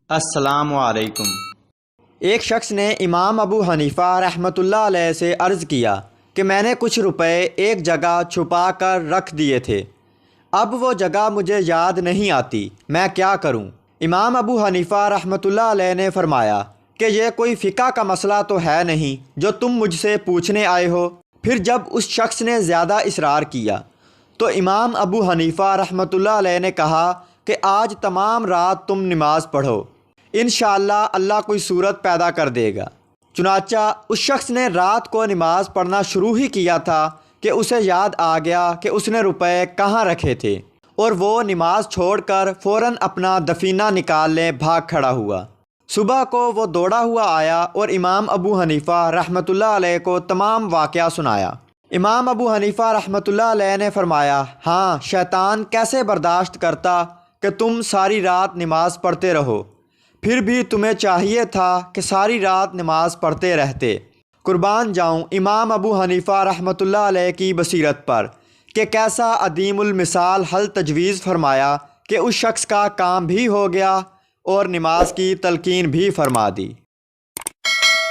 السلام علیکم۔ ایک شخص نے امام ابو حنیفہ رحمۃ اللہ علیہ سے عرض کیا کہ میں نے کچھ روپے ایک جگہ چھپا کر رکھ دیے تھے، اب وہ جگہ مجھے یاد نہیں آتی، میں کیا کروں؟ امام ابو حنیفہ رحمۃ اللہ علیہ نے فرمایا کہ یہ کوئی فقہ کا مسئلہ تو ہے نہیں جو تم مجھ سے پوچھنے آئے ہو۔ پھر جب اس شخص نے زیادہ اصرار کیا تو امام ابو حنیفہ رحمۃ اللہ علیہ نے کہا کہ آج تمام رات تم نماز پڑھو، انشاءاللہ اللہ کوئی صورت پیدا کر دے گا۔ چنانچہ اس شخص نے رات کو نماز پڑھنا شروع ہی کیا تھا کہ اسے یاد آ گیا کہ اس نے روپے کہاں رکھے تھے، اور وہ نماز چھوڑ کر فوراً اپنا دفینہ نکالنے بھاگ کھڑا ہوا۔ صبح کو وہ دوڑا ہوا آیا اور امام ابو حنیفہ رحمۃ اللہ علیہ کو تمام واقعہ سنایا۔ امام ابو حنیفہ رحمۃ اللہ علیہ نے فرمایا، ہاں، شیطان کیسے برداشت کرتا کہ تم ساری رات نماز پڑھتے رہو، پھر بھی تمہیں چاہیے تھا کہ ساری رات نماز پڑھتے رہتے۔ قربان جاؤں امام ابو حنیفہ رحمۃ اللہ علیہ کی بصیرت پر کہ کیسا عدیم المثال حل تجویز فرمایا کہ اس شخص کا کام بھی ہو گیا اور نماز کی تلقین بھی فرما دی۔